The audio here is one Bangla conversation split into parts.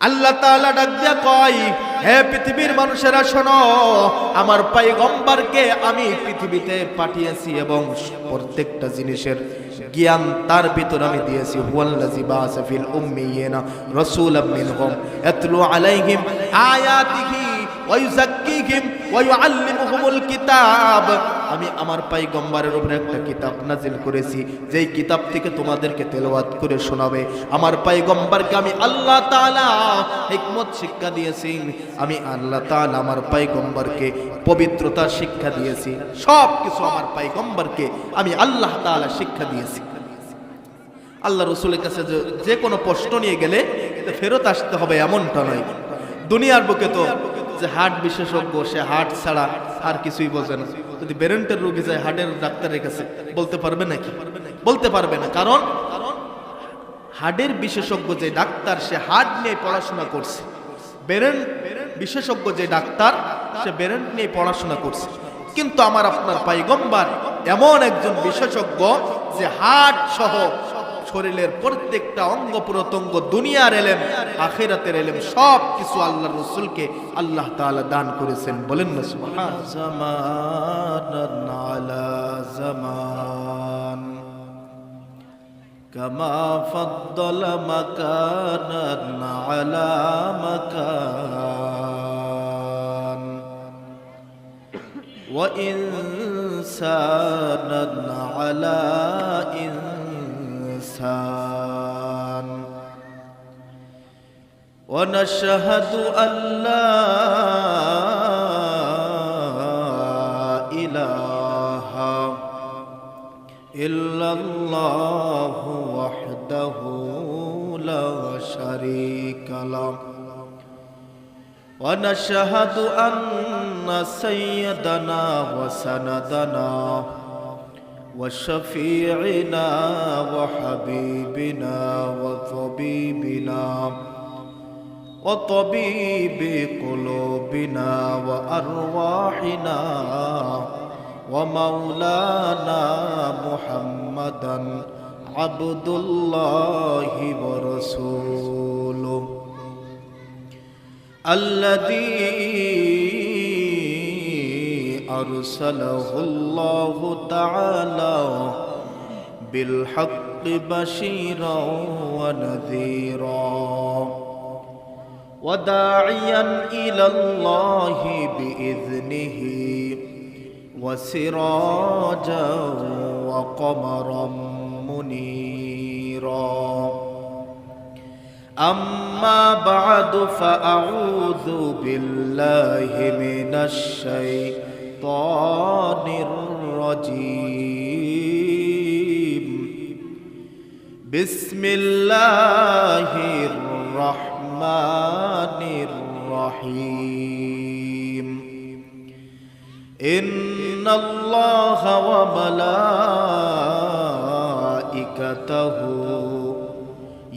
আল্লাহ তাআলা ডাক দিয়া কয়, হে পৃথিবীর মানুষেরা শোনো, আমার পয়গম্বরকে আমি পৃথিবীতে পাঠিয়েছি এবং প্রত্যেকটা জিনিসের জ্ঞান তার ভিতর আমি দিয়েছি। হুয়াল্লাযী বাআসা ফিল উম্মিয়িনা রাসূলাম মিনহুম ইয়াতলু আলাইহিম আয়াতিহি ওয়া ইউযাক্কিহিম ওয়া ইউআল্লিমুহুমুল কিতাব। আমি আমার পয়গম্বরের উপরে একটা কিতাব নাজিল করেছি, যেই কিতাব থেকে তোমাদেরকে তেলাওয়াত করে শোনাবে। আমার পয়গম্বরকে আমি আল্লাহ তাআলা হিকমত শিক্ষা দিয়েছি। আমি আল্লাহ তাআলা আমার পয়গম্বরকে পবিত্রতা শিক্ষা দিয়েছি। সব কিছু আমার পয়গম্বরকে আমি আল্লাহ তাআলা শিক্ষা দিয়েছি। আল্লাহ রাসূলের কাছে যে কোনো প্রশ্ন নিয়ে গেলে ফেরত আসতে হবে এমনটা নয়। দুনিয়ার বুকে তো যে হার্ট বিশেষজ্ঞ, সে হার্ট ছাড়া আর কিছুই বোঝে না। যদি ব্রেনের রোগী যায় হার্টের ডাক্তারের কাছে, বলতে পারবে নাকি? বলতে পারবে না। কারণ হার্টের বিশেষজ্ঞ যে ডাক্তার, সে হার্ট নিয়ে পড়াশোনা করছে। ব্রেন বিশেষজ্ঞ যে ডাক্তার, সে ব্রেন নিয়ে পড়াশোনা করছে। কিন্তু আমার আপনার পয়গম্বর এমন একজন বিশেষজ্ঞ যে হার্ট সহ শরীরের প্রত্যেকটা অঙ্গ প্রত্যঙ্গ, দুনিয়ার এলেম আখিরাতের এলেম সব কিছু আল্লাহর রাসূলকে আল্লাহ তাআলা দান করেছেন। বলেন না সুবহান। জামানান আলা জামান কামা ফাদ্দালা মাকানান আলা মাকান ওয়া ইনসানান আলা ইনসান ওয়া নাশহাদু আল্লা ইলাহা ইল্লাল্লাহু ওয়াহদাহু লা শারীকা লাহু ওয়া নাশহাদু আন্না সাইয়্যিদানা ওয়া সানাদানা ওয়া শাফী'িনা ওয়া হাবিবিনা ওয়া তাবিবিনা ওয়া তাবিবি কুলুবিনা ওয়া আরওয়াহিনা ومولانا محمدا عبد الله ورسوله الذي أرسله الله تعالى بالحق بشيرا ونذيرا وداعيا إلى الله بإذنه وسراجا وقمرا منيرا أما بعد فأعوذ بالله من الشيطان الرجيم بسم الله الرحمن الرحيم إن الله وملائكته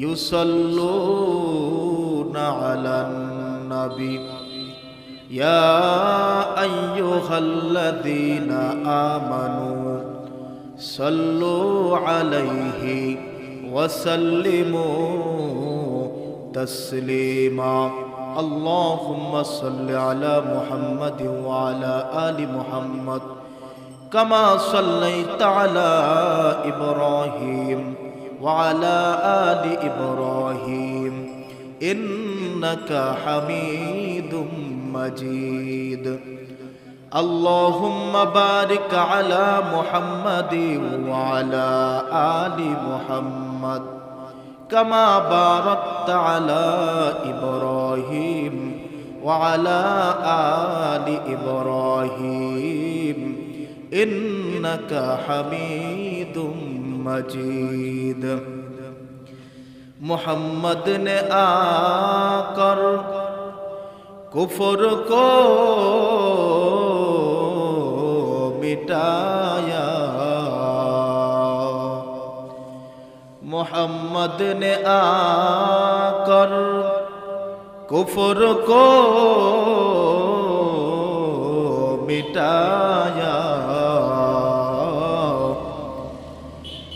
يصلون على النبي يا أيها الذين آمنوا صلوا عليه وسلموا تسليما اللهم صل على محمد وعلى آل محمد كما صليت على إبراهيم وعلى آل إبراهيم إنك حميد مجيد اللهم بارك على محمد وعلى آل محمد كما باركت على إبراهيم وعلى آل إبراهيم إنك حميد مجيد محمد نے آकर کفر کو مٹایا محمد نے آकर کفر کو مٹایا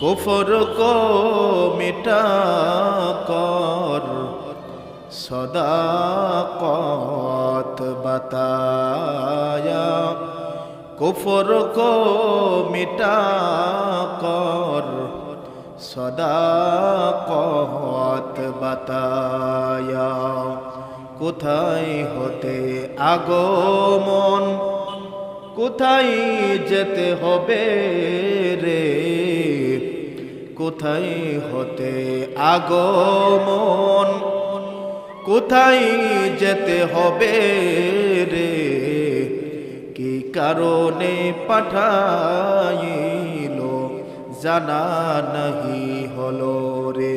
کفر کو مٹا کر सदाकत बताया, कुफ्र को मिटा कर सदाकत बताया। কোথায় হতে আগমন, কোথায় যেতে হবে রে, কোথায় হতে আগমন, কোথায় যেতে হবে রে, কি কারণে পাঠাইল জানা নাহি হলো রে।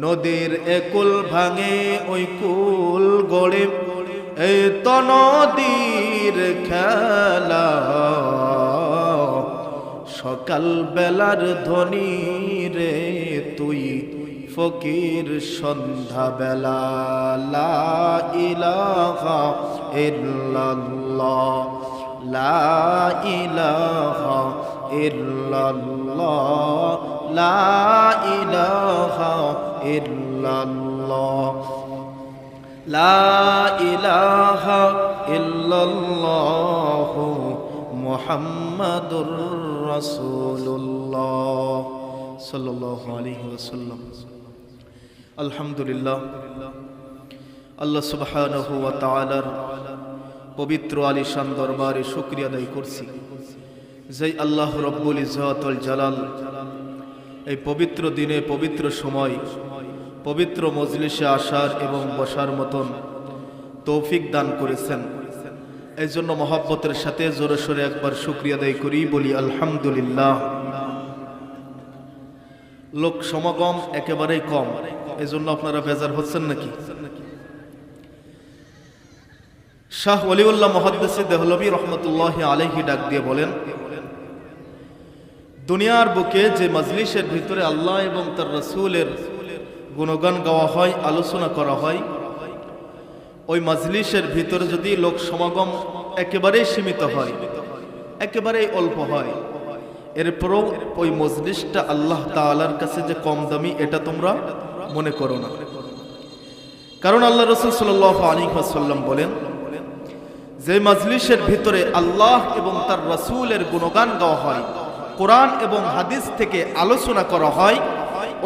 নদীর একুল ভাঙে ওই কুল গড়ে, এই তো নদীর খেলা। সকাল বেলার ধ্বনি রে তুই ফকির সন্ধ্যা বেলা। লা ইলাহা ইল্লাল্লাহ, লা ইলাহা ইল্লাল্লাহ, লা ইলাহা ইল্লাল্লাহ, লা ইলাহা ইল্লাল্লাহ মুহাম্মাদুর রাসূলুল্লাহ সাল্লাল্লাহু আলাইহি ওয়াসাল্লাম। আলহামদুলিল্লাহ, আল্লাহ সুবহানাহু ওয়া তাআলার পবিত্র আলিশান দরবারে শুকরিয়া আদায় করছি, যেই আল্লাহ রব্বুল ইজ্জত ওয়াল জালাল এই পবিত্র দিনে, পবিত্র সময়, পবিত্র মজলিসে আসার এবং বসার মতন তৌফিক দান করেছেন। এই জন্য মহব্বতের সাথে জোরে সোরে একবার শুকরিয়া আদায় করি, বলি আলহামদুলিল্লাহ। লোক সমাগম একেবারেই কম, এই জন্য আপনারা বেজার হচ্ছেন নাকি? শাহ ওলিউল্লাহ মুহাদ্দিস দেহলভী রহমতুল্লাহ আলাইহি ডাক দিয়ে বলেন, দুনিয়ার বুকে যে মজলিসের ভিতরে আল্লাহ এবং তার রাসূলের গুণগান গাওয়া হয়, আলোচনা করা হয়, ওই মজলিসের ভিতরে যদি লোক সমাগম একেবারেই সীমিত হয়, একেবারেই অল্প হয়, এরপরও ওই মজলিসটা আল্লাহ তাআলার কাছে যে কম দামি এটা তোমরা মনে করো না। কারণ আল্লাহ রাসূল সাল্লাল্লাহু আলাইহি ওয়াসাল্লাম বলেন, যে মজলিসের ভিতরে আল্লাহ এবং তার রাসূলের গুণগান গাওয়া হয়, কোরআন এবং হাদিস থেকে আলোচনা করা হয়,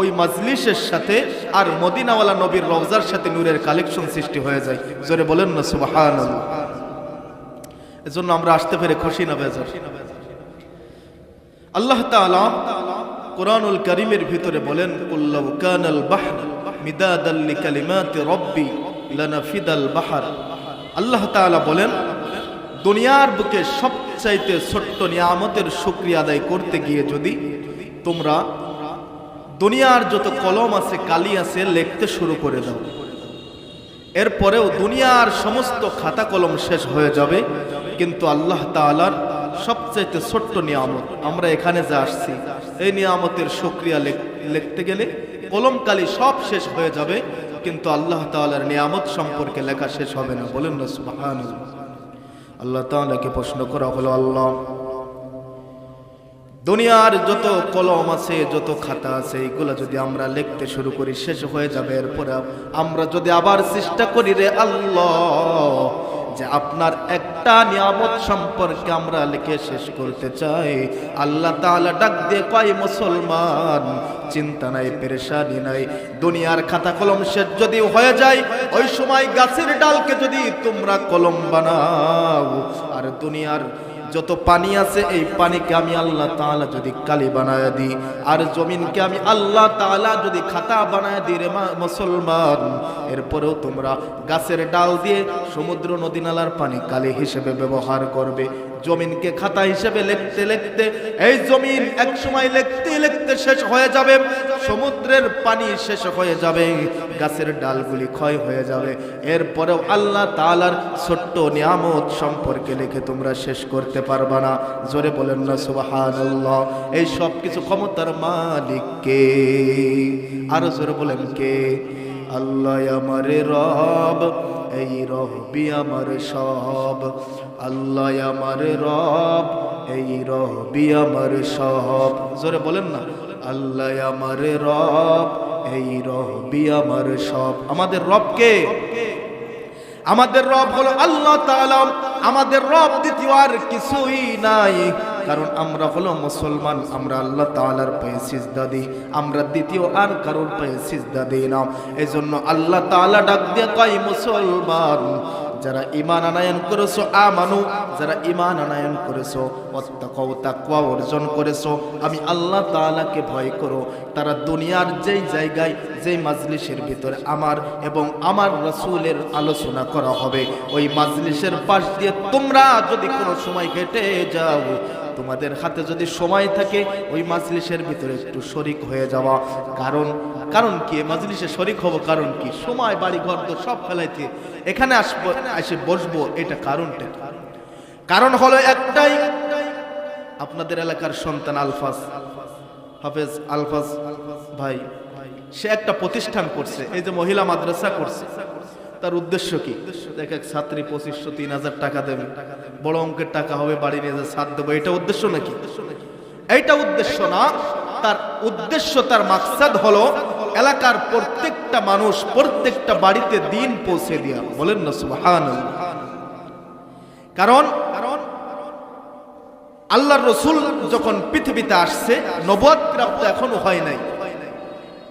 ওই মজলিসের সাথে আর মদিনাওয়ালা নবীর রওজার সাথে নূরের কালেকশন সৃষ্টি হয়ে যায়। জোরে বলেন না সুবহানাল্লাহ। এজন্য আমরা আসতে পেরে খুশি না বেজার? আল্লাহ তাআলা কোরআনুল কারীমের ভিতরে বলেন, কুল্লাউ কানাল বাহরু মিদাদাল লিকালিমাতি রাব্বি লানাফিদাল বাহর। আল্লাহ তাআলা বলেন, দুনিয়ার বুকে সবচাইতে ছোট্ট নিয়ামতের শুকরিয়া আদায় করতে গিয়ে যদি তোমরা দুনিয়ার যত কলম আছে, কালি আছে, লিখতে শুরু করে দাও, এরপরেও দুনিয়ার সমস্ত খাতা কলম শেষ হয়ে যাবে, কিন্তু আল্লাহ তাআলার সবচাইতে ছোট্ট নিয়ামত আমরা এখানে যা আসছি, এই নিয়ামতের শুকরিয়া লিখতে গেলে কলম কালি সব শেষ হয়ে যাবে, কিন্তু আল্লাহ তাআলার নিয়ামত সম্পর্কে লেখা শেষ হবে না। বলেন না সুবহানাল্লাহ। আল্লাহ তাআলাকে প্রশ্ন করা হলো, আল্লাহ, দুনিয়ার যত কলম আছে, যত খাতা আছে, এগুলো যদি আমরা লিখতে শুরু করি শেষ হয়ে যাবে, এরপরে আমরা যদি আবার চেষ্টা করি রে আল্লাহ যে আপনার একটা নিয়ামত সম্পর্কে আমরা লিখে শেষ করতে চাই, আল্লাহ তাআলা ডাক দিয়ে কয়, মুসলমান, চিন্তা নাই, পেরেশানি নাই, দুনিয়ার খাতা কলম শেষ যদি হয়ে যায়, ওই সময় গাছের ডালকে যদি তোমরা কলম বানাও, আর দুনিয়ার যত পানি আছে এই পানিকে আমি আল্লাহ তাআলা যদি কালি বানায় দিই, আর জমিনকে আমি আল্লাহ তাআলা যদি খাতা বানায় দিই রে মুসলমান, এরপরেও তোমরা গাছের ডাল দিয়ে সমুদ্র নদী নালার পানি কালি হিসেবে ব্যবহার করবে। জমিনকে খাতা হিসেবে লিখতে লিখতে এই জমিন এক সময় লিখতে লিখতে শেষ হয়ে যাবে, সমুদ্রের পানি শেষ হয়ে যাবে, গাছের ডালগুলি ক্ষয় হয়ে যাবে, এরপরেও আল্লাহ তাআলার ছোট্ট নিয়ামত সম্পর্কে লিখে তোমরা শেষ করতে পারবা না। জোরে বলেন না সুবহানাল্লাহ। এই সব কিছু ক্ষমতার মালিক কে? আরো জোরে বলেন কে? আল্লাহ আমার রব, এই রব্বি আমার সব, আল্লাহ আমার রব, এই রব্বি আমার সব। জোরে বলেন না, আল্লাহ আমার রব, এই রবি আমার সব। আমাদের রবকে, আমাদের রব হলো আল্লাহ তাআলা। আমাদের রব দ্বিতীয় আর কিছুই নাই, কারণ আমরা হলো মুসলমান, আমরা আল্লাহ তাআলার পায়ে সিজদা দিই, আমরা দ্বিতীয় আর কারোর পায়ে সিজদা দিই না। এজন্য আল্লাহ তাআলা ডাক দিয়ে কয়, মুসলমান যারা ঈমান আনয়ন করেছো, আমানু, যারা ঈমান আনয়ন করেছো, ওয়াত্তাকাউ, তাকওয়া অর্জন করেছো, আমি আল্লাহ তাআলাকে ভয় করো। তারা দুনিয়ার যেই জায়গায়, যেই মাজলিসের ভিতরে আমার এবং আমার রাসূলের আলোচনা করা হবে, ওই মাজলিসের পাশ দিয়ে তোমরা যদি কোনো সময় হেঁটে যাও, তোমাদের হাতে যদি সময় থাকে, ওই মাজলিসের ভিতরে একটু শরীক হয়ে যাওয়া। কারণ কি মাজলিসে শরীক হব? কারণ কি? সময়, বাড়ি ঘর তো সব ফেলাইতে এখানে আসবো, এসে বসবো, এটা কারণটা? কারণ হলো একটাই, আপনাদের এলাকার সন্তান আলফাজ, হাফেজ আলফাজ ভাই, সে একটা প্রতিষ্ঠান করছে, এই যে মহিলা মাদ্রাসা করছে। তার উদ্দেশ্য কি? দেখ, এক ছাত্রী 2500-3000 টাকা দেবে, বড় অঙ্কের টাকা হবে, বাড়ি নিয়ে যা সাথ দেবো, এটা উদ্দেশ্য নাকি? এইটা উদ্দেশ্য না। তার উদ্দেশ্য, তার মাকসাদ হলো এলাকার প্রত্যেকটা মানুষ, প্রত্যেকটা বাড়িতে দিন পৌঁছে দেয়া। বলেন না সুবহানাল্লাহ। কারণ আল্লাহর রাসূল যখন পৃথিবীতে আসছে, নবুয়ত প্রাপ্ত এখনো হয় নাই।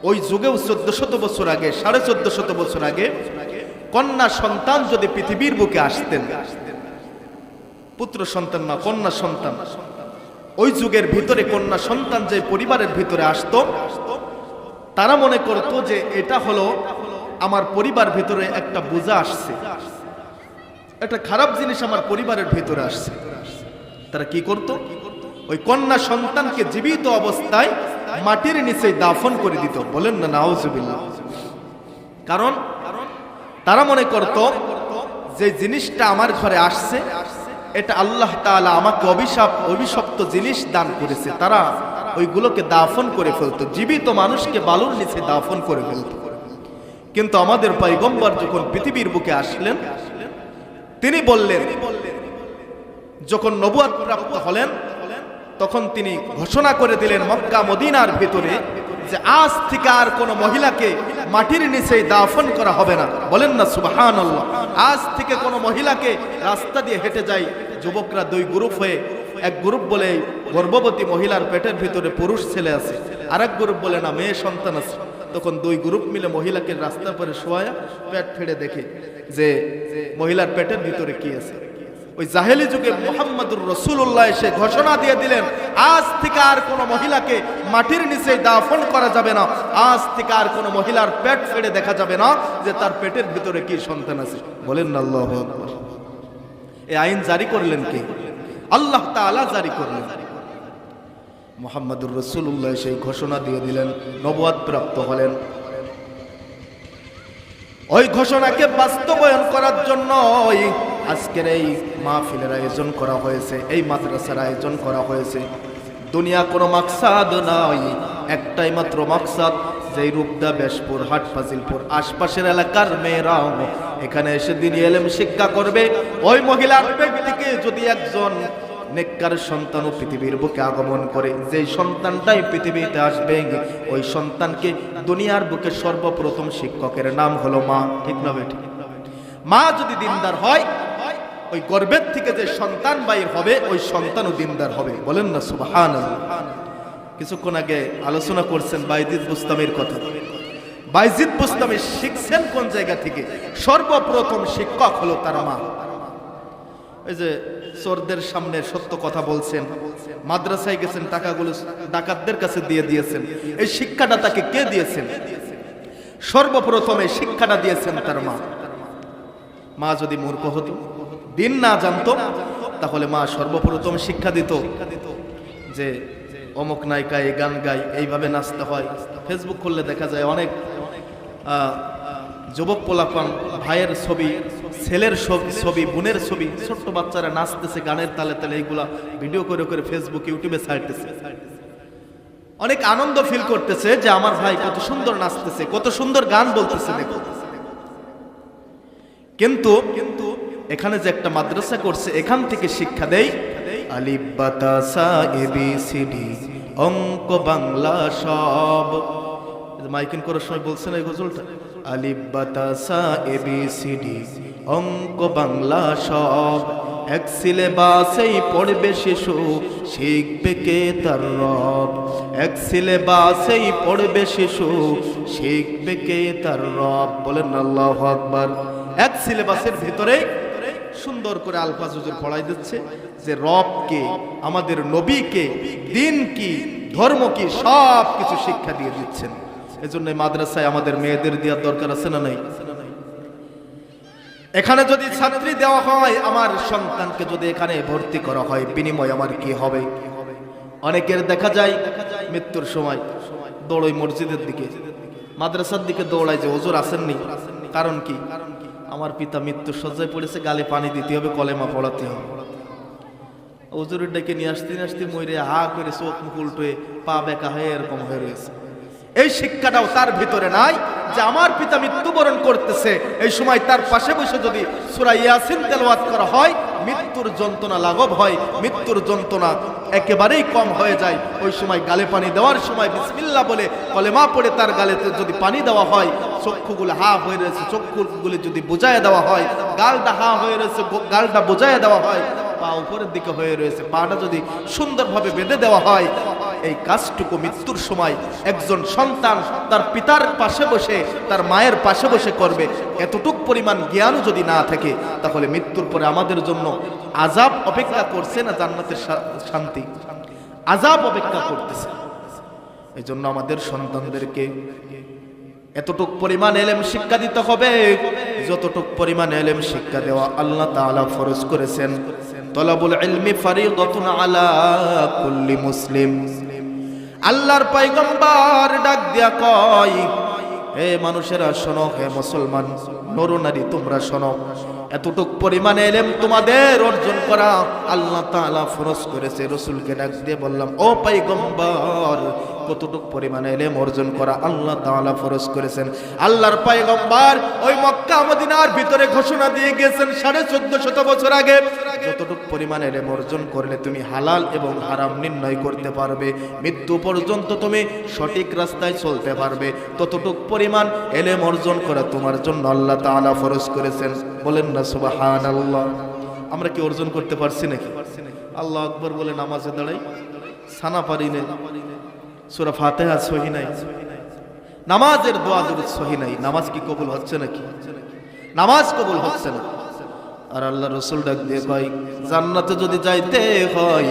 ওই যুগেও 1400 বছর আগে, 1450 বছর আগে কন্যা সন্তান যদি পৃথিবীর বুকে আসতেন, পুত্র সন্তান না, কন্যা সন্তান, ওই যুগের ভিতরে কন্যা সন্তান যে পরিবারের ভিতরে আসতো, তারা মনে করত যে এটা হলো আমার পরিবার ভিতরে একটা বোঝা আসছে, একটা খারাপ জিনিস আমার পরিবারের ভিতরে আসছে। তারা কি করত? ওই কন্যা সন্তানকে জীবিত অবস্থায় মাটির নিচে দাফন করে দিত। বলেন না নাউজুবিল্লাহ। কারণ তারা মনে করত যে জিনিসটা আমার ঘরে আসছে, এটা আল্লাহ তাআলা আমাকে অভিশপ্ত জিনিস দান করেছে। তারা ওইগুলোকে দাফন করে ফেলতো, জীবিত মানুষকে বালুর নিচে দাফন করে ফেলতো। কিন্তু আমাদের পয়গম্বর যখন পৃথিবীর বুকে আসলেন, তিনি বললেন, যখন নবুয়ত প্রাপ্ত হলেন, তখন তিনি ঘোষণা করে দিলেন মক্কা মদিনার ভিতরে যে আজ থেকে আর কোন মহিলাকে মাটির নিচে দাফন করা হবে না। বলেন না সুবহানাল্লাহ। আজ থেকে কোন মহিলাকে রাস্তা দিয়ে হেঁটে যায় যুবকরা 2 গ্রুপ হয়ে, এক গ্রুপ বলে গর্ভবতী মহিলার পেটের ভিতরে পুরুষ ছেলে আছে, আরেক গ্রুপ বলে না মেয়ে সন্তান আছে। তখন 2 গ্রুপ মিলে মহিলাকে রাস্তার পরে শোয়া, পেট ফেড়ে দেখে যে মহিলার পেটের ভিতরে কি আছে। ওই জাহেলি যুগে মুহাম্মদুর রাসূলুল্লাহ এসে ঘোষণা দিয়ে দিলেন, আজ থেকে আর কোন মহিলাকে মাটির নিচে দাফন করা যাবে না, আজ থেকে আর কোন মহিলার পেট ফেড়ে দেখা যাবে না যে তার পেটের ভিতরে কি সন্তান আছে। বলেন না আল্লাহু আকবার। এই আইন জারি করলেন কে? আল্লাহ তাআলা জারি করলেন। মুহাম্মদুর রাসূলুল্লাহ সেই ঘোষণা দিয়ে দিলেন, নবুয়ত প্রাপ্ত হলেন। ওই ঘোষণাকে বাস্তবায়ন করার জন্য আজকের এই মাহফিলের আয়োজন করা হয়েছে, এই মাদ্রাসার আয়োজন করা হয়েছে। দুনিয়া কোনো মাকসাদ নয়, একটাই মাত্র মাকসাদ, যে রূপদা, বেশপুর, হাটফাজিলপুর আশপাশের এলাকার মেয়েরা এখানে এসে দ্বীনি ইলম শিক্ষা করবে। ওই মহিলার পেট থেকে যদি একজন নেককার সন্তানও পৃথিবীর বুকে আগমন করে, যে সন্তানটাই পৃথিবীতে আসবে, ওই সন্তানকে দুনিয়ার বুকে সর্বপ্রথম শিক্ষকের নাম হলো মা। ঠিক না বেঠিক? মা যদি দিনদার হয়, ওই গর্ভের থেকে যে সন্তান বাইর হবে, ওই সন্তানও দিনদার হবে। বলেন না সুবহানাল্লাহ। কিছুক্ষণ আগে আলোচনা করছেন বাইজিদ বুস্তামির কথা। বাইজিদ বুস্তামি শিখছেন কোন জায়গা থেকে? সর্বপ্রথম শিক্ষক হলো তার মা। এই যে চোরদের সামনে সত্য কথা বলছেন, মাদ্রাসায় গেছেন, টাকাগুলো ডাকাতদের কাছে দিয়ে দিয়েছেন, এই শিক্ষাটা তাকে কে দিয়েছেন? সর্বপ্রথম এই শিক্ষাটা দিয়েছেন তার মা। মা যদি মূর্খ হতো, দিন না জানতো, তাহলে মা সর্বপ্রথম শিক্ষা দিত যে অমুক নায়িকা এই গান গায়, এইভাবে নাচতে হয়। ফেসবুক খুললে দেখা যায় অনেক যুবক পোলাপান, ভাইয়ের ছবি, ছেলের ছবি, বোনের ছবি, ছোট্ট বাচ্চারা নাচতেছে গানের তালে তালে, এইগুলা ভিডিও করে করে ফেসবুক, ইউটিউবে ছাড়তেছে। অনেক আনন্দ ফিল করতেছে যে আমার ভাই কত সুন্দর নাচতেছে, কত সুন্দর গান বলতেছে দেখো। কিন্তু এখানে যে একটা মাদ্রাসা করছে, এখান থেকে শিক্ষা দেয় আলিফ বা তা সা এ বি সি ডি, অঙ্ক বাংলা সব। মাইকিং করার সময় বলছেন এই গজলটা, আলিফ বা তা সা এ বি সি ডি অঙ্ক বাংলা সব এক সিলেবাসেই পড়বে শিশু, শিখবে কে তার রব। এক সিলেবাসেই পড়বে শিশু, শিখবে কে তার রব। বলেন আল্লাহু আকবার। এক সিলেবাসের ভিতরে সুন্দর করে আলফাজ হুজুর পড়াই দিচ্ছে যে রব কে, আমাদের নবী কে, দিন কি, ধর্ম কি, সব কিছু শিক্ষা দিয়ে দিচ্ছেন। এজন্য মাদ্রাসায় আমাদের মেয়েদের দেওয়ার দরকার আছে না নাই? এখানে যদি ছাত্রী দেওয়া হয়, আমার সন্তানকে যদি এখানে ভর্তি করা হয়, বিনিময় আমার কি হবে? অনেকের দেখা যায় মৃত্যুর সময় দৌড়ই মসজিদের দিকে, মাদ্রাসার দিকে দৌড়ায় যে হুজুর আসেননি। কারণ কি? আমার পিতা মৃত্যুর শয্যায় পড়েছে, গালে পানি দিতে হবে, কলেমা পড়াতে হবে। হুজুরের ডেকে নিয়ে আসতে ময়ূরে হা করে চোখ মুখ উল্টে পা বেঁকা হয়ে এরকম হয়ে রয়েছে। এই শিক্ষাটাও তার ভিতরে নাই যে আমার পিতা মৃত্যুবরণ করতেছে, এই সময় তার পাশে বসে যদি সূরা ইয়াসিন তেলাওয়াত করা হয়, মৃত্যুর যন্ত্রণা লাঘব হয়, মৃত্যুর যন্ত্রণা একেবারেই কম হয়ে যায়। ওই সময় গালে পানি দেওয়ার সময় বিসমিল্লাহ বলে কলেমা পড়ে তার গালেতে যদি পানি দেওয়া হয়, চক্ষুগুলো হা হয়ে রয়েছে, চক্ষুগুলো যদি বুঝায় দেওয়া হয়, গালটা হা হয়ে রয়েছে, গালটা বুঝায় দেওয়া হয়, পা উপরের দিকে হয়ে রয়েছে, পাটা যদি সুন্দরভাবে বেঁধে দেওয়া হয়, এই কাজটুকু মৃত্যুর সময় একজন সন্তান তার পিতার পাশে বসে, তার মায়ের পাশে বসে করবে। এতটুক পরিমাণ জ্ঞানও যদি না থাকে, তাহলে মৃত্যুর পরে আমাদের জন্য আযাব অপেক্ষা করছে না জান্নাতের শান্তি? আযাব অপেক্ষা করতেছে। এই জন্য আমাদের সন্তানদেরকে এতটুক পরিমাণ ইলম শিক্ষা দিতে হবে, যতটুক পরিমাণ ইলম শিক্ষা দেওয়া আল্লাহ তাআলা ফরজ করেছেন। তলাবুল ইলমি ফারিদাতুন আলা কুল্লি মুসলিম। আল্লাহর পয়গম্বর ডাক দিয়া কয়, হে মানুষেরা শোনো, হে মুসলমান নর নারী তোমরা শোনো, এতটুক পরিমাণে ইলম তোমাদের অর্জন করা আল্লাহ তাআলা ফরজ করেছে। রাসূলকে ডাক দিয়ে বললাম, ও পয়গম্বর, কতটুক পরিমাণে ইলম অর্জন করা আল্লাহ তাআলা ফরজ করেছেন? আল্লাহর পয়গম্বর ওই মক্কা মদিনার ভিতরে ঘোষণা দিয়ে গেছেন 1450 বছর আগে, যতটুক পরিমাণে ইলম অর্জন করলে তুমি হালাল এবং হারাম নির্ণয় করতে পারবে, মৃত্যু পর্যন্ত তুমি সঠিক রাস্তায় চলতে পারবে, ততটুক পরিমাণ ইলম অর্জন করা তোমার জন্য আল্লাহ তাআলা ফরজ করেছেন। বলেন না সুবহানাল্লাহ। আমরা কি অর্জন করতে পারছি নাকি? আল্লাহু আকবার বলে নামাজে দাঁড়াই, সানা পারি না, সূরা ফাতিহা সহি নাই, নামাজের দোয়া দুরূদ সহি নাই, নামাজ কি কবুল হচ্ছে নাকি? নামাজ কবুল হচ্ছে না। আর আল্লাহ রাসূল ডাক দিয়ে কয়, জান্নাতে যদি যাইতে হয়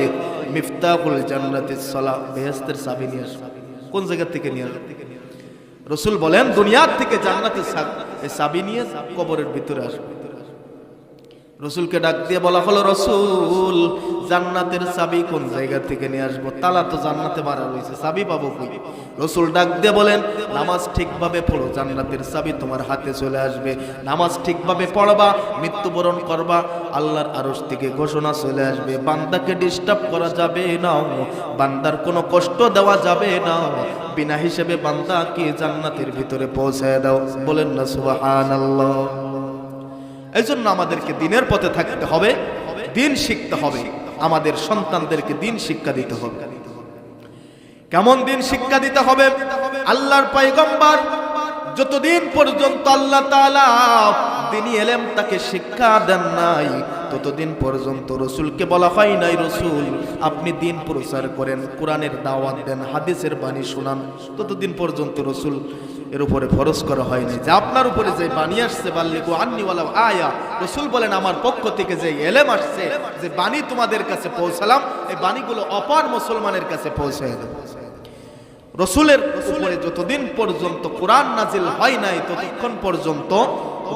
মিফতাহুল জান্নাতিস সালাহ, বেহেশতের চাবি নিয়ে আসো। কোন জায়গা থেকে নিয়ে আসো? রাসূল বলেন দুনিয়ার থেকে জান্নাতের চাবি নিয়ে কবরের ভিতরে আসবে। রাসূলকে ডাক দিয়ে বলা হলো, রাসূল জান্নাতের চাবি কোন জায়গা থেকে নিয়ে আসবো? তালা তো জান্নাতে মারা রয়েছে, চাবি পাবো কই? রাসূল ডাক দিয়ে বলেন, নামাজ ঠিকভাবে পড়ো, জান্নাতের চাবি তোমার হাতে চলে আসবে। নামাজ ঠিকভাবে পড়বা, মৃত্যুবরণ করবা, আল্লাহর আরশ থেকে ঘোষণা চলে আসবে, বান্দাকে ডিস্টার্ব করা যাবে না, বান্দার কোনো কষ্ট দেওয়া যাবে না, বিনা হিসেবে বান্দাকে জান্নাতের ভিতরে পৌঁছায় দাও। বলেন না সুবহানাল্লাহ। এই জন্য আমাদেরকে দিনের পথে থাকতে হবে, দিন শিখতে হবে, আমাদের সন্তানদেরকে দিন শিক্ষা দিতে হবে। কেমন দিন শিক্ষা দিতে হবে? আল্লাহর পয়গম্বর যতদিন পর্যন্ত আল্লাহ তাআলা দ্বীনি ইলম তাকে শিক্ষা দেন নাই, ততদিন পর্যন্ত রাসূলকে বলা হয় নাই, রাসূল আপনি দিন প্রচার করেন, কোরআনের দাওয়াত দেন, হাদিসের বাণী শোনান, ততদিন পর্যন্ত রাসূল এর উপরে ফরজ করা হয় নাই যে আপনার উপরে যে বাণী আসছে, বাল্লিগু আন্নী ওয়ালাউ আয়া, রাসূল বলেন আমার পক্ষ থেকে যে ইলম আসছে, যে বাণী তোমাদের কাছে পৌঁছালাম, এই বাণীগুলো অপর মুসলমানের কাছে পৌঁছায় দাও। রাসূলের উপরে যতদিন পর্যন্ত কোরআন নাজিল হয় নাই, ততক্ষণ পর্যন্ত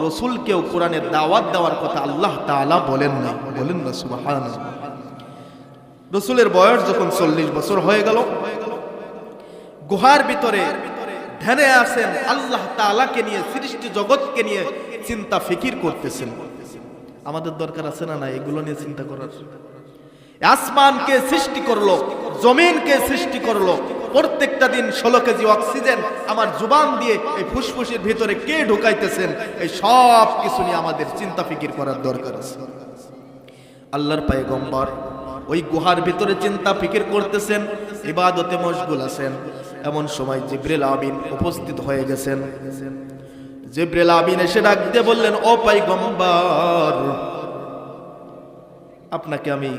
রাসূলকেও কোরআনের দাওয়াত দেওয়ার কথা আল্লাহ তাআলা বলেন না। বলেন না সুবহানাল্লাহ। রাসূলের বয়স যখন 40 বছর হয়ে গেল, গুহার ভিতরে ধ্যানে আছেন, আল্লাহ তাআলাকে নিয়ে, সৃষ্টি জগৎকে নিয়ে চিন্তা ফিকির করতেছেন। আমাদের দরকার আছে না না এগুলো নিয়ে চিন্তা করার? আসমানকে সৃষ্টি করলো, জমিনকে সৃষ্টি করলো, প্রত্যেকটা দিন 16 কেজি অক্সিজেন আমার জুবান দিয়ে এই ফুসফুসের ভিতরে কে ঢুকাইতেছেন, এই সব কিছু নিয়ে আমাদের চিন্তা ফিকির করার দরকার আছে। আল্লাহর পয়গম্বর ওই গুহার ভিতরে চিন্তা ফিকির করতেছেন, ইবাদতে মশগুল আছেন। এমন সময় জিবরিল আমিন উপস্থিত হয়ে গেছেন। জিবরিল আমিন এসে ডাক দিয়ে বললেন, ও পয়গম্বর, আপনাকে আমি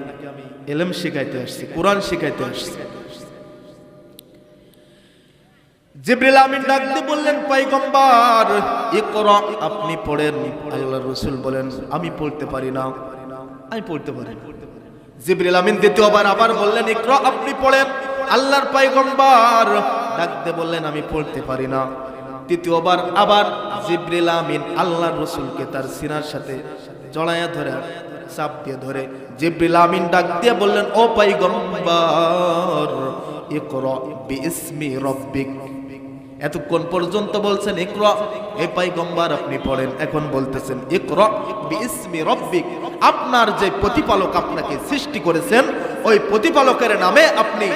ইলম শিখাইতে আসছি, কোরআন শিখাইতে আসছি। জিবরিল আমিন ডাক দিয়ে বললেন, পয়গম্বর ইকরা, আপনি পড়েন। আল্লাহর রাসূল বলেন, আমি পড়তে পারি না, আমি পড়তে পারি না। জিবরিল আমিন দ্বিতীয়বার আবার বললেন, ইকরা, আপনি পড়েন। আল্লাহর পয়গম্বর ডাক দিয়ে বললেন, আমি পড়তে পারি না। তৃতীয়বার আবার জিবরিল আমিন আল্লাহর রাসূলকে তার সিনার সাথে জড়ায়া ধরে, চাপ দিয়ে ধরে জিবরিল আমিন ডাক দিয়ে বললেন, ও পয়গম্বর ইকরা বিইসমি রাব্বিক। এতক্ষণ পর্যন্ত বলছেন ইকরা, হে পয়গম্বর আপনি পড়েন। এখন বলতেছেন ইকরা বিইসমি রাব্বিক, আপনার যে প্রতিপালক আপনাকে সৃষ্টি করেছেন ওই প্রতিপালকের নামে আপনি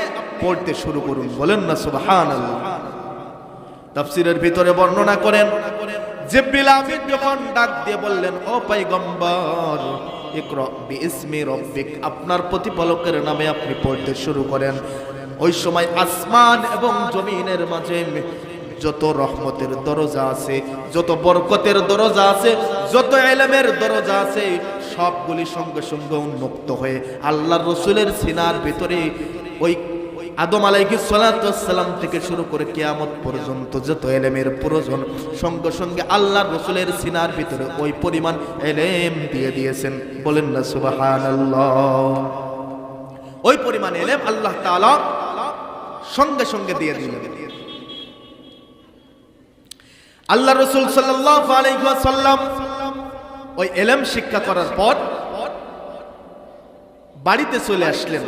পড়তে শুরু করুন। বলেন না সুবহানাল্লাহ। তাফসীরের ভিতরে বর্ণনা করেন, জিবরিল আমিন যখন ডাক দিয়ে বললেন, ও পয়গম্বর ইকরা বিইসমি রাব্বিক, আপনার প্রতিপালকের নামে আপনি পড়তে শুরু করেন, ওই সময় আসমান এবং জমিনের মাঝে যত রহমতের দরজা আছে, যত বরকতের দরজা আছে, যত ইলমের দরজা আছে, সবগুলি সঙ্গে সঙ্গে উন্মুক্ত হয়ে আল্লাহর রাসূলের সিনার ভিতরে ওই আদম আলাইহিস সালাতু ওয়াস সালাম থেকে শুরু করে কিয়ামত পর্যন্ত যত ইলমের প্রয়োজন সঙ্গে সঙ্গে আল্লাহর রাসূলের সিনার ভিতরে ওই পরিমাণ ইলম দিয়ে দিয়েছেন। বলেন না সুবহানাল্লাহ। ওই পরিমাণ ইলম আল্লাহ তাআলা সঙ্গে সঙ্গে দিয়ে দিলেন। আল্লাহ রাসূল সাল্লাল্লাহু আলাইহি ওয়াসাল্লাম ওই ইলম শিক্ষা করার পর বাড়িতে চলে আসলেন।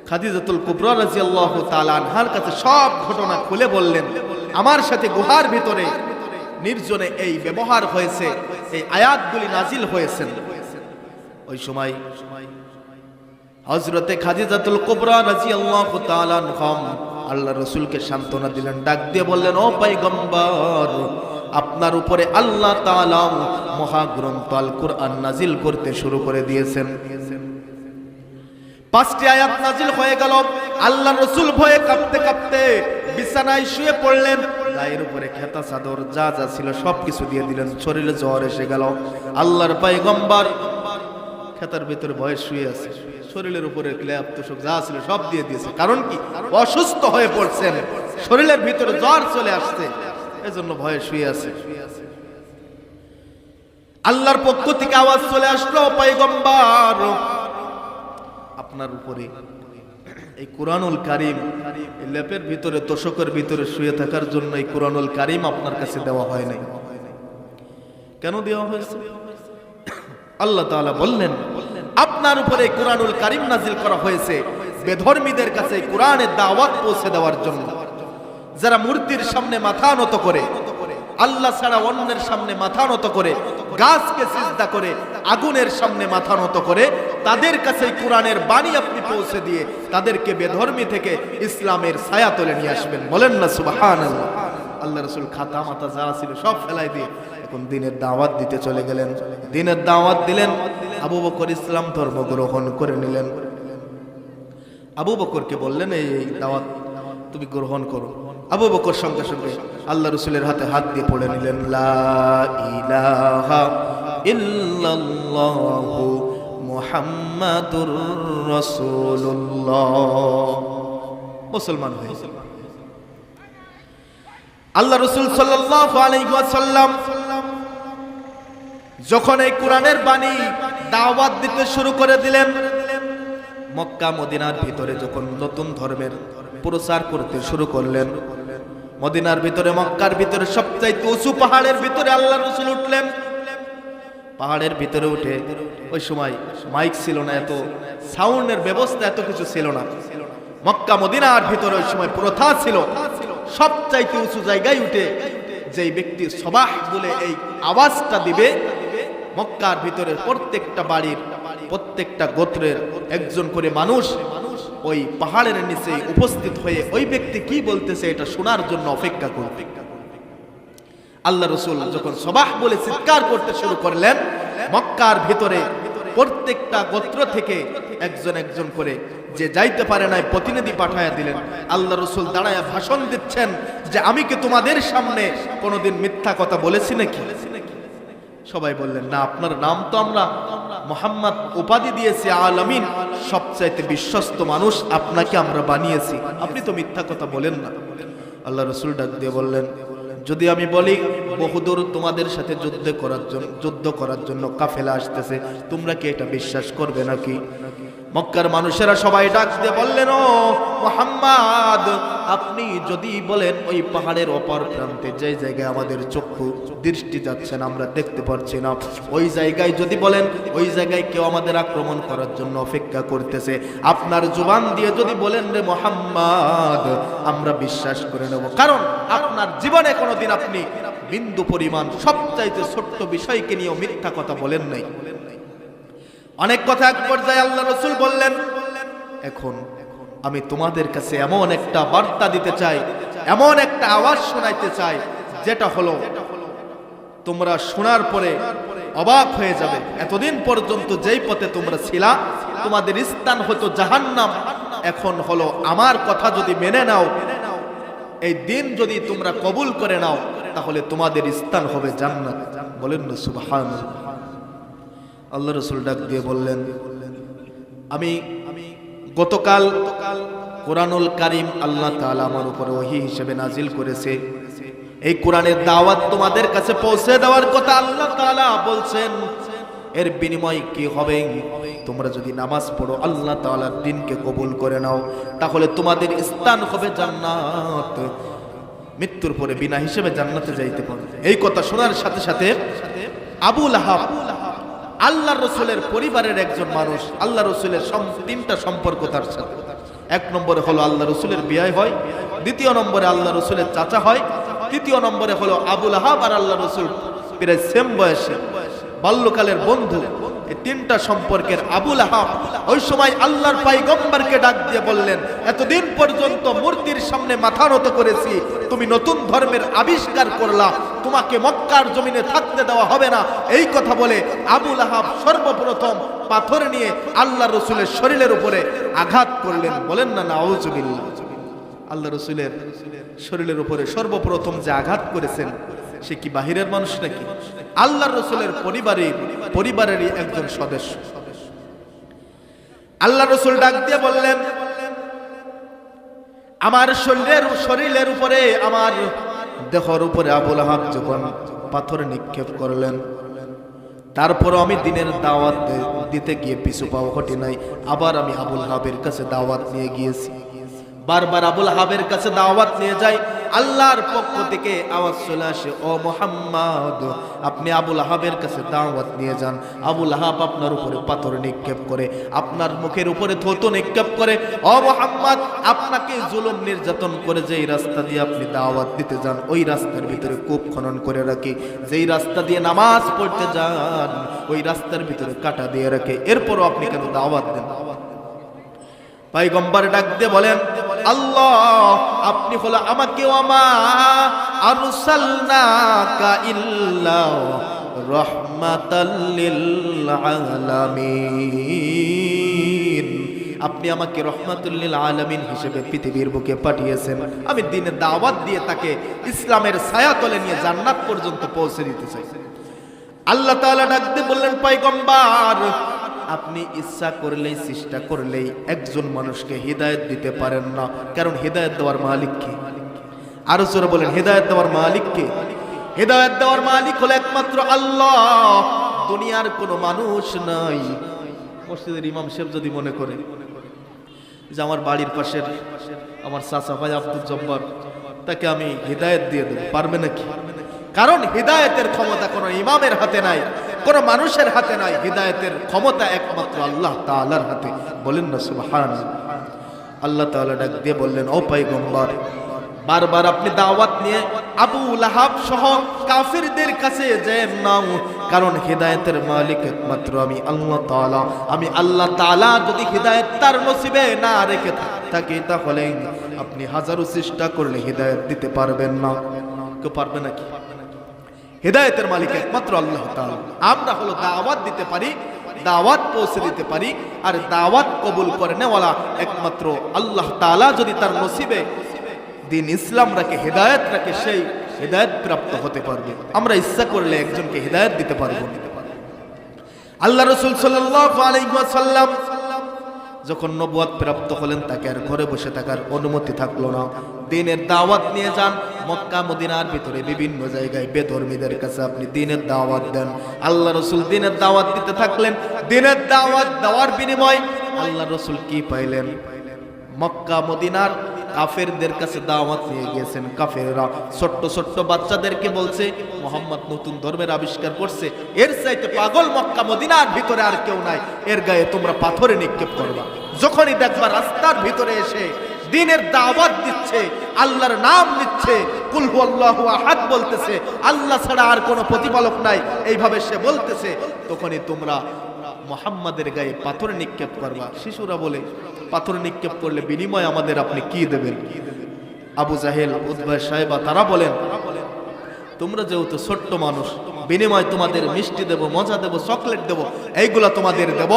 খাদিজাতুল কুবরা রাদিয়াল্লাহু তাআলা আনহার কাছে সব ঘটনা খুলে বললেন, আমার সাথে গুহার ভিতরে নির্জনে এই ব্যবহার হয়েছে, এই আয়াতগুলি নাজিল হয়েছেন। ওই সময় হযরতে খাদিজাতুল কুবরা রাদিয়াল্লাহু তাআলা আনহা আল্লাহর রাসূলকে সান্ত্বনা দিলেন, ডাক দিয়ে বললেন, ও পয়গম্বর আপনার উপরে আল্লাহ তাআলা মহাগ্রন্থ আল কুরআন নাজিল করতে শুরু করে দিয়েছেন। 5টি আয়াত নাজিল হয়ে গেল। আল্লাহর রাসূল ভয়ে কাঁপতে কাঁপতে বিছানায় শুয়ে পড়লেন। গায়ের উপরে খেতা চাদর যা যা ছিল সবকিছু দিয়ে দিলেন। শরীরে জ্বর এসে গেল। আল্লাহর পয়গম্বর খেতার ভিতরে ভয়ে শুয়ে আছে, শরীরের উপরে ক্ল্যাপ তোষক যা ছিল সব দিয়ে দিয়েছে। কারণ কি? অসুস্থ হয়ে পড়ছেন, শরীরের ভিতরে জ্বর চলে আসছে, এজন্য ভয়ে শুয়ে আছে। আল্লাহর পক্ষ থেকে আওয়াজ চলে আসলো, পয়গম্বর আপনার উপরে এই কুরআনুল কারীম, এই লেপের ভিতরে তোষকের ভিতরে শুয়ে থাকার জন্য এই কুরআনুল কারীম আপনার কাছে দেওয়া হয় নাই। কেন দেওয়া হয়েছে? আল্লাহ তাআলা বললেন, আপনার উপরে কুরআনুল কারীম নাজিল করা হয়েছে বেধর্মীদের কাছে কুরআনের দাওয়াত পৌঁছে দেওয়ার জন্য। যারা মূর্তির সামনে মাথা নত করে, আল্লাহ ছাড়া অন্যের সামনে মাথা নত করে, গাছকে সিজদা করে, আগুনের সামনে মাথা নত করে, তাদের কাছে কুরআনের বাণী আপনি পৌঁছে দিয়ে তাদেরকে বেধর্মী থেকে ইসলামের ছায়া তলে নিয়ে আসবেন। বলেন না সুবহানাল্লাহ। আল্লাহ রাসূল খাতা মাথা যা ছিল সব ফেলাই দিয়ে এখন দ্বীনের দাওয়াত দিতে চলে গেলেন। দ্বীনের দাওয়াত দিলেন। আবু বকর ইসলাম ধর্ম গ্রহণ করে নিলেন। আবু বকরকে বললেন, এই দাওয়াত তুমি গ্রহণ করো। আবু বকর সঙ্গে সঙ্গে আল্লাহ রাসূলের হাতে হাত দিয়ে পড়ে নিলেন, লা ইলাহা ইল্লাল্লাহু মুহাম্মাদুর রাসূলুল্লাহ, মুসলমান হয়ে আল্লাহ রাসূল সাল্লাল্লাহু আলাইহি ওয়াসাল্লাম যখন এই কোরআনের বাণী দাওয়াত দিতে শুরু করে দিলেন, মক্কা মদিনার ভিতরে যখন নতুন ধর্মের প্রচার করতে শুরু করলেন, মদিনার ভিতরে মক্কার ভিতরে সবচাইতে উঁচু পাহাড়ের ভিতরে আল্লাহ রাসূল উঠলেন। পাহাড়ের ভিতরে উঠে, ওই সময় মাইক ছিল না, এত সাউন্ডের ব্যবস্থা এত কিছু ছিল না। মক্কা মদিনার ভিতরে ওই সময় প্রথা ছিল সবচাইতে উঁচু জায়গায় উঠে যেই ব্যক্তি সবাহ বলে এই আওয়াজটা দিবে, মক্কার ভিতরে প্রত্যেকটা বাড়ির প্রত্যেকটা গোত্রের একজন করে মানুষ ওই পাহাড়ের নিচে উপস্থিত হয়ে ওই ব্যক্তি কি বলতেছে এটা শোনার জন্য অপেক্ষা করবে। আল্লাহ রাসূল যখন সবাহ বলে চিৎকার করতে শুরু করলেন, মক্কার ভিতরে প্রত্যেকটা গোত্র থেকে একজন একজন করে, যে যাইতে পারে নাই প্রতিনিধি পাঠায়া দিলেন। আল্লাহ রাসূল দাঁড়ায়া ভাষণ দিচ্ছেন যে আমি কি তোমাদের সামনে কোনোদিন মিথ্যা কথা বলেছি নাকি? সবাই বললেন না, আপনার নাম তো আমরা মুহাম্মদ উপাধি দিয়েছি আলামিন, সবচাইতে বিশ্বস্ত মানুষ আপনাকে আমরা বানিয়েছি, আপনি তো মিথ্যা কথা বলেন না। আল্লাহ রাসূল ডাক দিয়ে বললেন, যদি আমি বলি বহুদূর তোমাদের সাথে যুদ্ধ করার জন্য কাফেলা আসতেছে, তোমরা কি এটা বিশ্বাস করবে নাকি? মক্কার মানুষেরা সবাই ডাক দিয়ে বললেন, ও মুহাম্মদ, আপনি যদি বলেন ওই পাহাড়ের অপর প্রান্তে যে জায়গায় আমাদের চক্ষু দৃষ্টি যাচ্ছেন, আমরা দেখতে পাচ্ছি না, ওই জায়গায় যদি বলেন ওই জায়গায় কেউ আমাদের আক্রমণ করার জন্য অপেক্ষা করতেছে, আপনার জুবান দিয়ে যদি বলেন রে মুহাম্মদ, আমরা বিশ্বাস করে নেব। কারণ আপনার জীবনে কোনোদিন আপনি বিন্দু পরিমাণ সবচাইতে ছোট্ট বিষয়কে নিয়ে মিথ্যা কথা বলেন নাই। অনেক কথা এক পর্যায়ে আল্লাহ রাসূল বললেন, এখন আমি তোমাদের কাছে এমন একটা বার্তা দিতে চাই, এমন একটা আওয়াজ শোনাইতে চাই, যেটা হলো তোমরা শোনার পরে অবাক হয়ে যাবে। এতদিন পর্যন্ত যেই পথে তোমরা ছিলা, তোমাদের স্থান হতো জাহান্নাম, এখন হলো আমার কথা যদি মেনে নাও, এই দিন যদি তোমরা কবুল করে নাও, তাহলে তোমাদের স্থান হবে জান্নাত। বলেন না সুবহানাল্লাহ। আল্লাহ রাসূল ডাক দিয়ে বললেন, আমি গতকাল কোরআনুল কারীম আল্লাহ তাআলা আমার উপরে ওহী হিসেবে নাজিল করেছে, এই কোরআনের দাওয়াত তোমাদের কাছে পৌঁছে দেওয়ার কথা আল্লাহ তাআলা বলছেন। এর বিনিময় কি হবে? তোমরা যদি নামাজ পড়ো, আল্লাহ তাআলার দ্বীনকে কবুল করে নাও, তাহলে তোমাদের স্থান হবে জান্নাত। মৃত্যুর পরে বিনা হিসেবে জান্নাতে যাইতে পারবে। এই কথা শোনার সাথে সাথে আবু লাহাব আল্লাহর রাসূলের পরিবারের একজন মানুষ। আল্লাহ রাসূলের তিনটা সম্পর্ক তার সাথে। এক নম্বরে হলো আল্লাহ রাসূলের বিয়ে হয়, দ্বিতীয় নম্বরে আল্লাহ রাসূলের চাচা হয়, তৃতীয় নম্বরে হলো আবু লাহাব আর আল্লাহ রাসূল প্রায় সেম বয়সী, বাল্যকালের বন্ধু। এই তিনটা সম্পর্কের আবু লাহাব ওই সময় আল্লাহর পয়গম্বরকে ডাক দিয়ে বললেন, এতদিন পর্যন্ত মূর্তির সামনে মাথা নত করেছি, তুমি নতুন ধর্মের আবিষ্কার করলা, তোমাকে মক্কার জমিনে থাকতে দেওয়া হবে না। এই কথা বলে আবু লাহাব সর্বপ্রথম পাথর নিয়ে আল্লাহর রাসূলের শরীরের উপরে আঘাত করলেন। বলেন না নাউযুবিল্লাহ। আল্লাহ রাসূলের শরীরের উপরে সর্বপ্রথম যে আঘাত করেছেন, সে কি বাহিরের মানুষ নাকি? আল্লাহর রাসূলের পরিবারেরই একজন সদস্য। আল্লাহর রাসূল ডাক দিয়ে বললেন, আমার শরীরের উপরে, আমার দেহর উপরে আবু লাহাব যখন পাথর নিক্ষেপ করলেন, তারপর আমি দিনের দাওয়াত দিতে গিয়ে পিছু পাও হটি নাই। আবার আমি আবু লাহাবের কাছে দাওয়াত নিয়ে গিয়েছি, বারবার আবু লাহাবের কাছে দাওয়াত নিয়ে যাই, আল্লাহর পক্ষ থেকে আওয়াজ চলে আসে, ও মুহাম্মদ, আপনি আবু লাহাবের কাছে দাওয়াত নিয়ে যান। আবু লাহাব আপনার উপরে পাথর নিক্ষেপ করে, আপনার মুখের উপরে থুতু নিক্ষেপ করে, ও মুহাম্মদ, আপনাকে জুলুম নির্যাতন করে যেই রাস্তা দিয়ে আপনি দাওয়াত দিতে যান, ওই রাস্তার ভিতরে কূপ খনন করে রাখি, যেই রাস্তা দিয়ে নামাজ পড়তে যান, ওই রাস্তার ভিতরে কাটা দিয়ে রাখে, এরপরও আপনি কেন দাওয়াত দেন? পয়গম্বর ডাক দিয়ে বলেন, আল্লাহ, আপনি হলো আমাকে ওয়ামা আরসালনাকা ইল্লা রাহমাতাল লিল আলামিন, আপনি আমাকে রহমাতুল লিল আলামিন হিসেবে পৃথিবীর বুকে পাঠিয়েছেন। আমি দ্বীনের দাওয়াত দিয়ে তাকে ইসলামের ছায়াতলে নিয়ে জান্নাত পর্যন্ত পৌঁছে দিতে চাই। আল্লাহ তাআলা ডাক দিয়ে বললেন, পয়গম্বর, আপনি ইচ্ছা করলেই, চেষ্টা করলেই একজন মানুষকে হিদায়াত দিতে পারেন না, কারণ হিদায়াত দেওয়ার মালিক কে? আরো জোরে বলেন, হিদায়াত দেওয়ার মালিক কে? হিদায়াত দেওয়ার মালিক হলো একমাত্র আল্লাহ, দুনিয়ার কোনো মানুষ নাই। মসজিদের ইমাম সাহেব যদি মনে করে যে আমার বাড়ির পাশের আমার চাচা ভাই আব্দুল জব্বার, তাকে আমি হিদায়াত দিয়ে দেব, পারবে নাকি? কারণ হিদায়াতের ক্ষমতা কোনো ইমামের হাতে নাই, কোনো মানুষের হাতে নাই, হিদায়াতের ক্ষমতা একমাত্র আল্লাহ তাআলার হাতে। বলেন না সুবহানাল্লাহ। আল্লাহ তাআলা ডাক দিয়ে বললেন, ও পয়গম্বর, বারবার আপনি দাওয়াত নিয়ে আবু লাহাব সহ কাফিরদের কাছে যেন নাও, কারণ হিদায়াতের মালিক একমাত্র আমি আল্লাহ তাআলা। আমি আল্লাহ তাআলা যদি হিদায়াত তার নসিবে না রেখে থাকি, তাহলে আপনি হাজারো চেষ্টা করলে হিদায়াত দিতে পারবেন না। কেউ পারবে নাকি? হিদায়াতের মালিক একমাত্র আল্লাহ তাআলা। আমরা হলো দাওয়াত দিতে পারি, দাওয়াত পৌঁছে দিতে পারি। আর দাওয়াত কবুল করে নেওয়ালা একমাত্র আল্লাহ তাআলা যদি তার নসিবে দিন ইসলাম রাখে, হেদায়েত রাখে, সেই হেদায়েত প্রাপ্ত হতে পারবে। আমরা ইচ্ছা করলে একজনকে হেদায়েত দিতে পারবো। আল্লাহ রাসূল সাল্লাল্লাহু আলাইহি ওয়াসাল্লাম যখন নবুয়ত প্রাপ্ত হলেন, তাকে আর ঘরে বসে থাকার অনুমতি থাকলো না। দ্বীনের দাওয়াত নিয়ে যান। মক্কা মদিনার ভিতরে বিভিন্ন জায়গায় বেধর্মীদের কাছে আপনি দ্বীনের দাওয়াত দেন। আল্লাহ রাসূল দ্বীনের দাওয়াত দিতে থাকলেন। দ্বীনের দাওয়াত দেওয়ার বিনিময়ে আল্লাহ রাসূল কি পাইলেন? মক্কা মদিনার কাফেরদের কাছে দাওয়াত নিয়ে গিয়েছেন। কাফেররা ছোট্ট ছোট্ট বাচ্চাদেরকে বলছে মুহাম্মদ নতুন ধর্মের আবিষ্কার করছে, এর চাইতে পাগল মক্কা মদিনার ভিতরে আর কেউ নাই, এর গায়ে তোমরা পাথরে নিক্ষেপ করবা। যখনই দেখবা রাস্তার ভিতরে এসে দ্বীনের দাওয়াত দিচ্ছে, আল্লাহর নাম নিচ্ছে, কুল হুয়াল্লাহু আহাদ বলতেছে, আল্লাহ ছাড়া আর কোনো প্রতিপালক নাই, এইভাবে সে বলতেছে, তখনই তোমরা মুহাম্মাদের গায়ে পাথর নিক্ষেপ করবা। শিশুরা বলে, পাথর নিক্ষেপ করলে বিনিময় আমাদের আপনি কি দেবেন? আবু জাহেল, উতবা, সাইবা তারা বলেন, তোমরা যেহেতু ছোট্ট মানুষ, বিনিময় তোমাদের মিষ্টি দেব, মজা দেব, চকলেট দেব, এইগুলা তোমাদের দেব,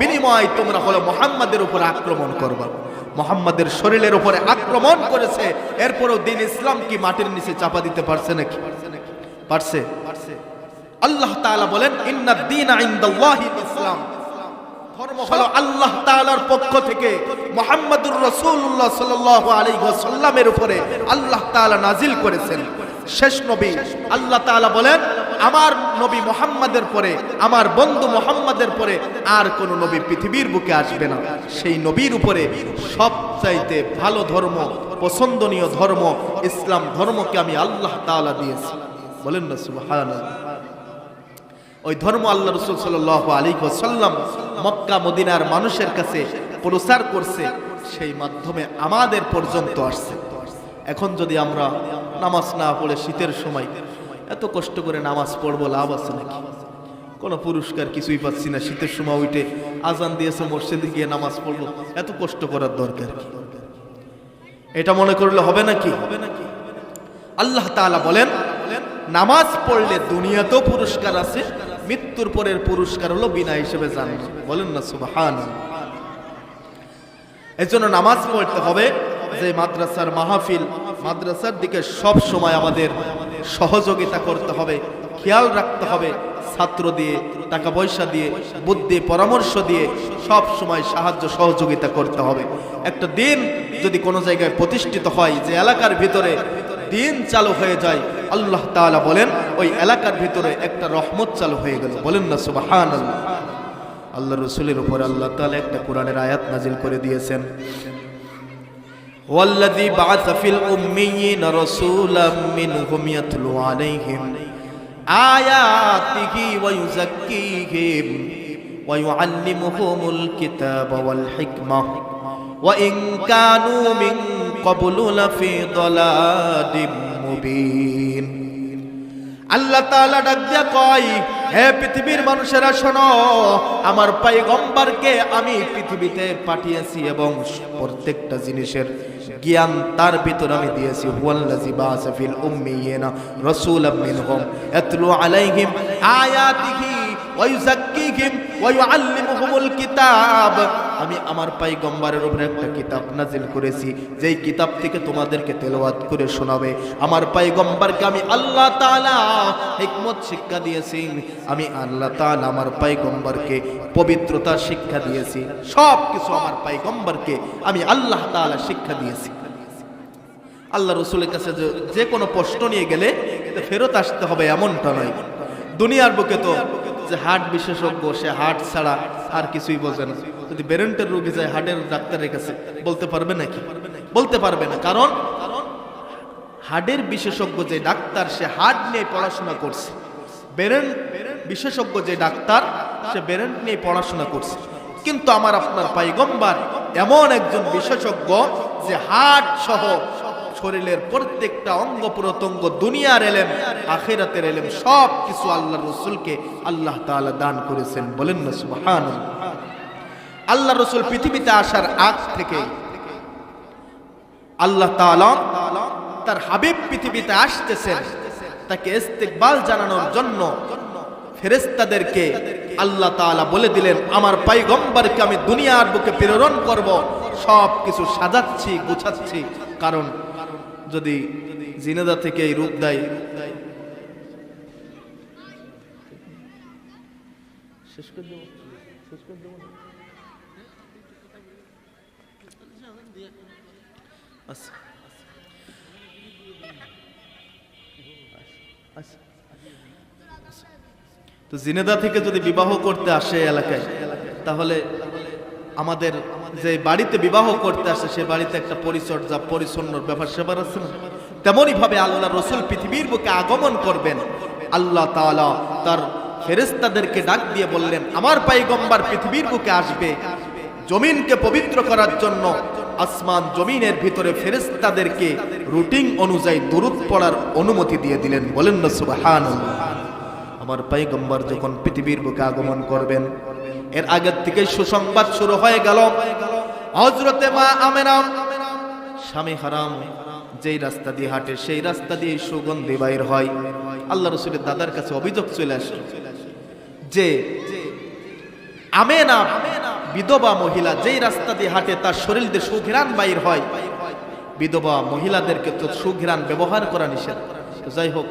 বিনিময় তোমরা হলো মুহাম্মাদের উপরে আক্রমণ করবা। মুহাম্মাদের শরীরের উপরে আক্রমণ করেছে, এরপরও দ্বীন ইসলাম কি মাটির নিচে চাপা দিতে পারছে নাকি? পারছে? আল্লাহ তাআলা বলেন, ইন্নাদ দীনা ইনদাল্লাহিল ইসলাম, ধর্ম হলো আল্লাহ তাআলার পক্ষ থেকে মুহাম্মাদুর রাসূলুল্লাহ সাল্লাল্লাহু আলাইহি ওয়াসাল্লামের উপরে আল্লাহ তাআলা নাজিল করেছেন শেষ নবী। আল্লাহ তাআলা বলেন, আমার নবী মুহাম্মাদের পরে, আমার বন্ধু মুহাম্মাদের পরে আর কোন নবী পৃথিবীর বুকে আসবে না। সেই নবীর উপরে সবচাইতে ভালো ধর্ম, পছন্দনীয় ধর্ম ইসলাম ধর্মকে আমি আল্লাহ তাআলা দিয়েছি। বলেন না সুবহানাল্লাহ। ওই ধর্ম আল্লাহ রাসূল সাল্লাল্লাহু আলাইহি ওয়াসাল্লাম মক্কা মদিনার মানুষের কাছে প্রচার করছে, সেই মাধ্যমে আমাদের পর্যন্ত আসছে। এখন যদি আমরা নামাজ না পড়ে শীতের সময় এত কষ্ট করে নামাজ পড়বো, লাভ আছে নাকি? কোনো পুরস্কার কিছুই পাচ্ছি না। শীতের সময় উঠে আজান দিয়েছে, মসজিদে গিয়ে নামাজ পড়বো, এত কষ্ট করার দরকার কি? এটা মনে করলে হবে নাকি? আল্লাহ তাআলা বলেন, নামাজ পড়লে দুনিয়াতেও পুরস্কার আছে, মৃত্যুর পরের পুরস্কার হলো বিনা হিসেবে জান্নাত। বলেন না সুবহানাল্লাহ। এজন্য নামাজ পড়তে হবে। যে মাদ্রাসার মাহফিল, মাদ্রাসার দিকে সব সময় আমাদের সহযোগিতা করতে হবে, খেয়াল রাখতে হবে। ছাত্র দিয়ে, টাকা পয়সা দিয়ে, বুদ্ধি পরামর্শ দিয়ে সব সময় সাহায্য সহযোগিতা করতে হবে। একটা দিন যদি কোনো জায়গায় প্রতিষ্ঠিত হয়, যে এলাকার ভিতরে দিন চালু হয়ে যায়, আল্লাহ তাআলা বলেন ওই এলাকার ভিতরে একটা রহমত চালু হয়ে গেল। বলেন না সুবহানাল্লাহ। আল্লাহ রাসূলের উপর আল্লাহ তাআলা একটা কোরআনের আয়াত নাজিল করে দিয়েছেন, ওয়াল্লাযী বা'আসা ফিল উম্মিয়িনা রাসূলাম মিনহুম ইয়াতলু আলাইহিম আয়াতিহি ওয়া ইউযাক্কিহিম ওয়া ইউআল্লিমুহুমুল কিতাবা ওয়াল হিকমাহ ওয়া ইন কানু মিন ক্বাবলু লাফি দালালিম মুবিন। আল্লাহ তাআলা ডাক দিয়া কয়, হে পৃথিবীর মানুষেরা শোনো, আমার পয়গম্বরকে আমি পৃথিবীতে পাঠিয়েছি এবং প্রত্যেকটা জিনিসের জ্ঞান তার ভিতর আমি দিয়েছি। হুয়াল্লাযী বা'আসা ফিল উম্মিয়িনা রাসূলাম মিনহুম ইয়াতলু আলাইহিম আয়াতিহি ওয়া ইউযাক্কিহিম ওয়া ইউআল্লিমুহুমুল কিতাব। আমি আমার পয়গম্বরের উপরে একটা কিতাব নাজিল করেছি, যেই কিতাব থেকে তোমাদেরকে তেলাওয়াত করে শোনাবে। আমার পয়গম্বরকে আমি আল্লাহ তাআলা হিকমত শিক্ষা দিয়েছি। আমি আল্লাহ তাআলা আমার পয়গম্বরকে পবিত্রতা শিক্ষা দিয়েছি। সব কিছু আমার পয়গম্বরকে আমি আল্লাহ তাআলা শিক্ষা দিয়েছি। আল্লাহ রাসূলের কাছে যে কোনো প্রশ্ন নিয়ে গেলে ফেরত আসতে হবে এমনটা নয়। দুনিয়ার বুকে তো যে হার্ট বিশেষজ্ঞ, সে হার্ট ছাড়া আর কিছুই বোঝে না। যদি ব্রেনের রোগী যায় হার্টের ডাক্তারের কাছে, বলতে পারবে নাকি? বলতে পারবে না। কারণ হার্টের বিশেষজ্ঞ যে ডাক্তার, সে হার্ট নিয়ে পড়াশোনা করছে। ব্রেন বিশেষজ্ঞ যে ডাক্তার, সে ব্রেন নিয়ে পড়াশোনা করছে। কিন্তু আমার আপনার পয়গম্বর এমন একজন বিশেষজ্ঞ যে হার্ট সহ শরীরের প্রত্যেকটা অঙ্গ প্রত্যঙ্গ, দুনিয়ার এলেম, আখিরাতের এলেম, সব কিছু আল্লাহ রাসূলকে আল্লাহ তাআলা দান করেছেন। বলেন না সুবহানাল্লাহ। আল্লাহ রাসূল পৃথিবীতে আসার আগ থেকে আল্লাহ তাআলা তার হাবিব পৃথিবীতে আসতেছেন, তাকে ইস্তেকবাল জানানোর জন্য ফেরেশতাদেরকে আল্লাহ তাআলা বলে দিলেন আমার পয়গম্বরকে আমি দুনিয়ার বুকে প্রেরণ করব, সব কিছু সাজাচ্ছি গুছাচ্ছি। কারণ যদি জিনেদা থেকে এই রূপ দেয়, শেষ করে দেব, শেষ করে দেব। আচ্ছা আচ্ছা, তো জিনেদা থেকে যদি বিবাহ করতে আসে এলাকায়, তাহলে আমাদের যে বাড়িতে বিবাহ করতে আসে সে বাড়িতে একটা পরিচর্যা পরিচ্ছন্নর ব্যাপার সেবার আছে না? তেমনই ভাবে আল্লাহ রসুল পৃথিবীর বুকে আগমন করবেন। আল্লাহ তাআলা তার ফেরেশতাদেরকে ডাক দিয়ে বললেন আমার পয়গম্বর পৃথিবীর বুকে আসবে জমিনকে পবিত্র করার জন্য। আসমান জমিনের ভিতরে ফেরেশতাদেরকে রুটিন অনুযায়ী দুরূদ পড়ার অনুমতি দিয়ে দিলেন। বলেন না সুবহানাল্লাহ। আমার পয়গম্বর যখন পৃথিবীর বুকে আগমন করবেন, এর আগের থেকে সুসংবাদ শুরু হয়ে গেল। হযরতে মা আমেনা স্বামী হারাম যেই রাস্তা দিয়ে হাঁটে সেই রাস্তা দিয়ে সুগন্ধি বাইর হয়। আল্লাহ রাসূলের দাদার কাছে অভিযোগ চলে আসে যে আমেনা বিধবা মহিলা যেই রাস্তা দিয়ে হাঁটে তার শরীর দিয়ে সুঘ্রাণ বাইর হয়। বিধবা মহিলাদেরকে তো সুঘ্রাণ ব্যবহার করা নিষেধ। যাই হোক,